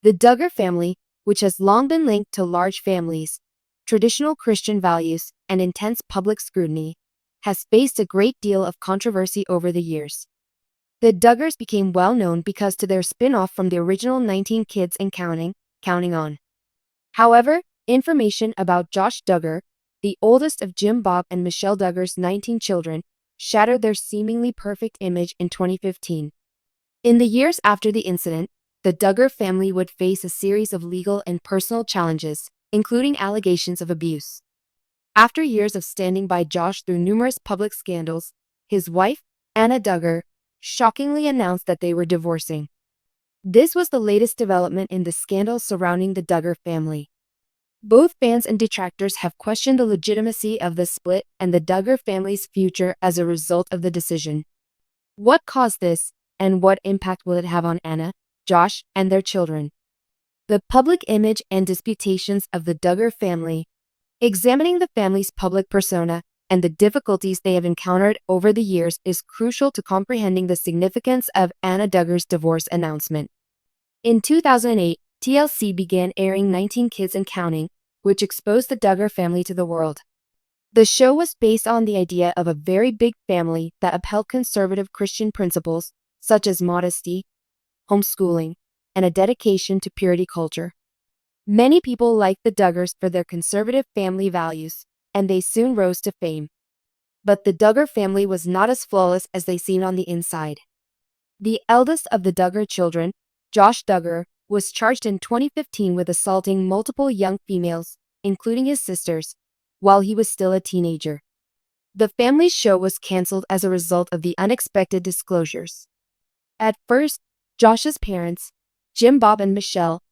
The Duggar family, which has long been linked to large families, traditional Christian values, and intense public scrutiny, has faced a great deal of controversy over the years. The Duggars became well known because to their spin-off from the original 19 Kids and Counting On. However, information about Josh Duggar, the oldest of Jim Bob and Michelle Duggar's 19 children, shattered their seemingly perfect image in 2015. In the years after the incident, the Duggar family would face a series of legal and personal challenges, including allegations of abuse. After years of standing by Josh through numerous public scandals, his wife, Anna Duggar, shockingly announced that they were divorcing. This was the latest development in the scandal surrounding the Duggar family. Both fans and detractors have questioned the legitimacy of the split and the Duggar family's future as a result of the decision. What caused this, and what impact will it have on Anna, Josh, and their children? The public image and disputations of the Duggar family. Examining the family's public persona and the difficulties they have encountered over the years is crucial to comprehending the significance of Anna Duggar's divorce announcement. In 2008, TLC began airing 19 Kids and Counting, which exposed the Duggar family to the world. The show was based on the idea of a very big family that upheld conservative Christian principles, such as modesty, homeschooling, and a dedication to purity culture. Many people liked the Duggars for their conservative family values, and they soon rose to fame. But the Duggar family was not as flawless as they seemed on the inside. The eldest of the Duggar children, Josh Duggar, was charged in 2015 with assaulting multiple young females, including his sisters, while he was still a teenager. The family's show was canceled as a result of the unexpected disclosures. At first, Josh's parents, Jim Bob and Michelle,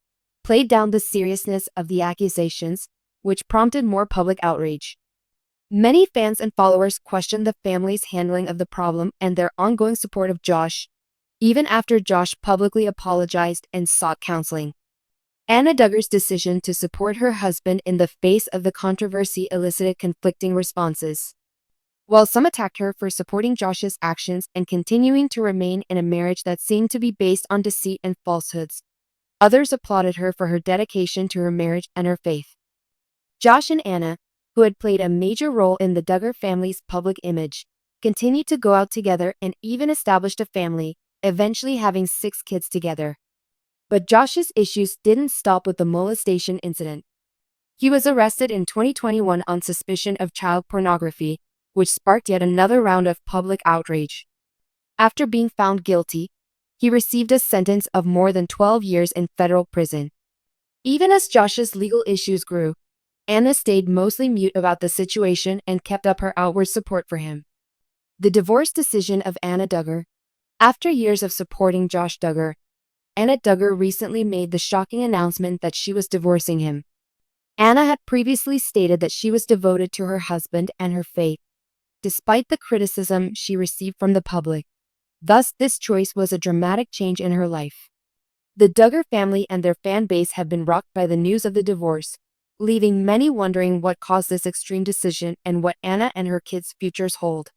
played down the seriousness of the accusations, which prompted more public outrage. Many fans and followers questioned the family's handling of the problem and their ongoing support of Josh, even after Josh publicly apologized and sought counseling. Anna Duggar's decision to support her husband in the face of the controversy elicited conflicting responses. While some attacked her for supporting Josh's actions and continuing to remain in a marriage that seemed to be based on deceit and falsehoods, others applauded her for her dedication to her marriage and her faith. Josh and Anna, who had played a major role in the Duggar family's public image, continued to go out together and even established a family, eventually having 6 kids together. But Josh's issues didn't stop with the molestation incident. He was arrested in 2021 on suspicion of child pornography, which sparked yet another round of public outrage. After being found guilty, he received a sentence of more than 12 years in federal prison. Even as Josh's legal issues grew, Anna stayed mostly mute about the situation and kept up her outward support for him. The divorce decision of Anna Duggar. After years of supporting Josh Duggar, Anna Duggar recently made the shocking announcement that she was divorcing him. Anna had previously stated that she was devoted to her husband and her faith, despite the criticism she received from the public. Thus, this choice was a dramatic change in her life. The Duggar family and their fan base have been rocked by the news of the divorce, leaving many wondering what caused this extreme decision and what Anna and her kids' futures hold.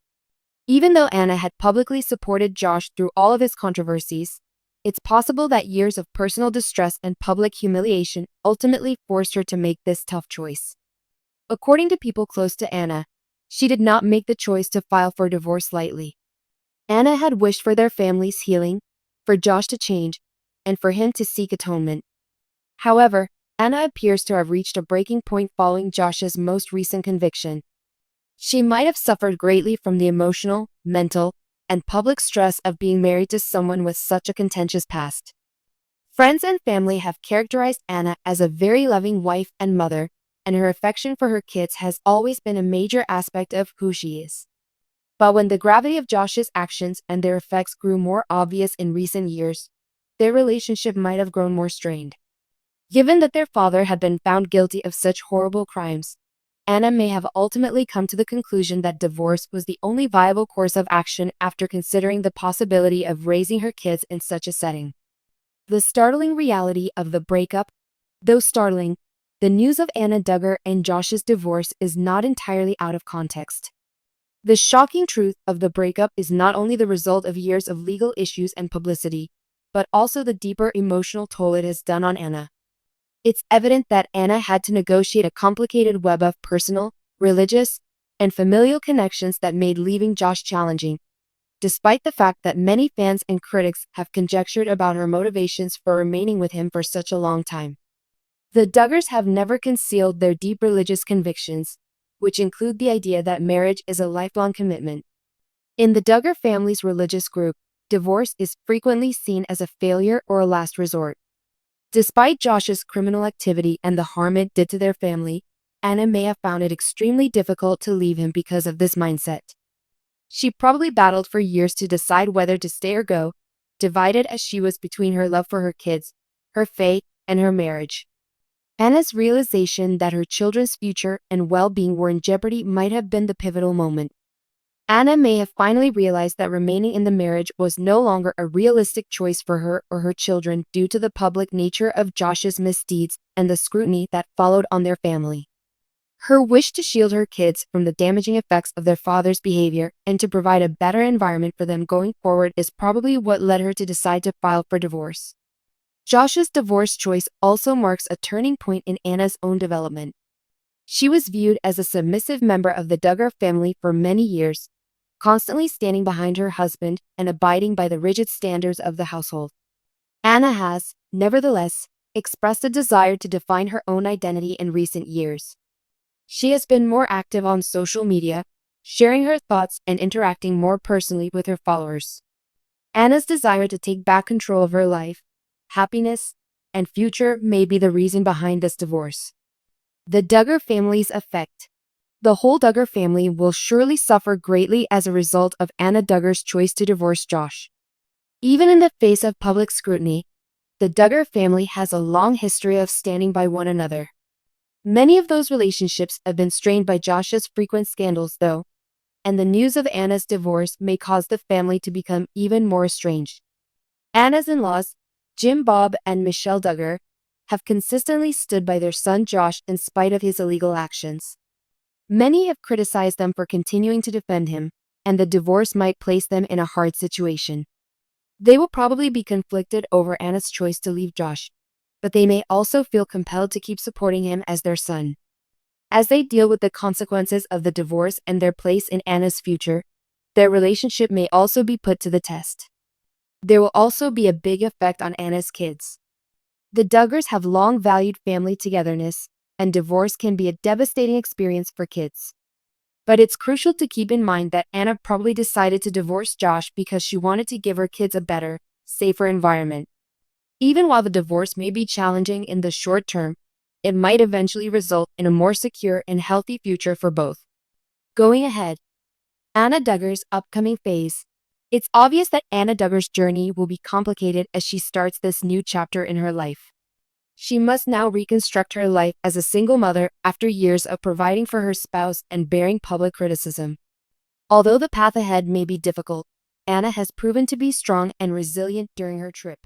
Even though Anna had publicly supported Josh through all of his controversies, it's possible that years of personal distress and public humiliation ultimately forced her to make this tough choice. According to people close to Anna, she did not make the choice to file for divorce lightly. Anna had wished for their family's healing, for Josh to change, and for him to seek atonement. However, Anna appears to have reached a breaking point following Josh's most recent conviction. She might have suffered greatly from the emotional, mental, and public stress of being married to someone with such a contentious past. Friends and family have characterized Anna as a very loving wife and mother, and her affection for her kids has always been a major aspect of who she is. But when the gravity of Josh's actions and their effects grew more obvious in recent years, their relationship might have grown more strained. Given that their father had been found guilty of such horrible crimes, Anna may have ultimately come to the conclusion that divorce was the only viable course of action after considering the possibility of raising her kids in such a setting. The startling reality of the breakup. Though startling, the news of Anna Duggar and Josh's divorce is not entirely out of context. The shocking truth of the breakup is not only the result of years of legal issues and publicity, but also the deeper emotional toll it has done on Anna. It's evident that Anna had to negotiate a complicated web of personal, religious, and familial connections that made leaving Josh challenging, despite the fact that many fans and critics have conjectured about her motivations for remaining with him for such a long time. The Duggars have never concealed their deep religious convictions, which include the idea that marriage is a lifelong commitment. In the Duggar family's religious group, divorce is frequently seen as a failure or a last resort. Despite Josh's criminal activity and the harm it did to their family, Anna may have found it extremely difficult to leave him because of this mindset. She probably battled for years to decide whether to stay or go, divided as she was between her love for her kids, her faith, and her marriage. Anna's realization that her children's future and well-being were in jeopardy might have been the pivotal moment. Anna may have finally realized that remaining in the marriage was no longer a realistic choice for her or her children due to the public nature of Josh's misdeeds and the scrutiny that followed on their family. Her wish to shield her kids from the damaging effects of their father's behavior and to provide a better environment for them going forward is probably what led her to decide to file for divorce. Josh's divorce choice also marks a turning point in Anna's own development. She was viewed as a submissive member of the Duggar family for many years, constantly standing behind her husband and abiding by the rigid standards of the household. Anna has, nevertheless, expressed a desire to define her own identity in recent years. She has been more active on social media, sharing her thoughts and interacting more personally with her followers. Anna's desire to take back control of her life, happiness, and future may be the reason behind this divorce. The Duggar family's effect. The whole Duggar family will surely suffer greatly as a result of Anna Duggar's choice to divorce Josh. Even in the face of public scrutiny, the Duggar family has a long history of standing by one another. Many of those relationships have been strained by Josh's frequent scandals, though, and the news of Anna's divorce may cause the family to become even more estranged. Anna's in-laws, Jim Bob and Michelle Duggar, have consistently stood by their son Josh in spite of his illegal actions. Many have criticized them for continuing to defend him, and the divorce might place them in a hard situation. They will probably be conflicted over Anna's choice to leave Josh, but they may also feel compelled to keep supporting him as their son. As they deal with the consequences of the divorce and their place in Anna's future, their relationship may also be put to the test. There will also be a big effect on Anna's kids. The Duggars have long valued family togetherness, and divorce can be a devastating experience for kids. But it's crucial to keep in mind that Anna probably decided to divorce Josh because she wanted to give her kids a better, safer environment. Even while the divorce may be challenging in the short term, it might eventually result in a more secure and healthy future for both. Going ahead, Anna Duggar's upcoming phase. It's obvious that Anna Duggar's journey will be complicated as she starts this new chapter in her life. She must now reconstruct her life as a single mother after years of providing for her spouse and bearing public criticism. Although the path ahead may be difficult, Anna has proven to be strong and resilient during her trip.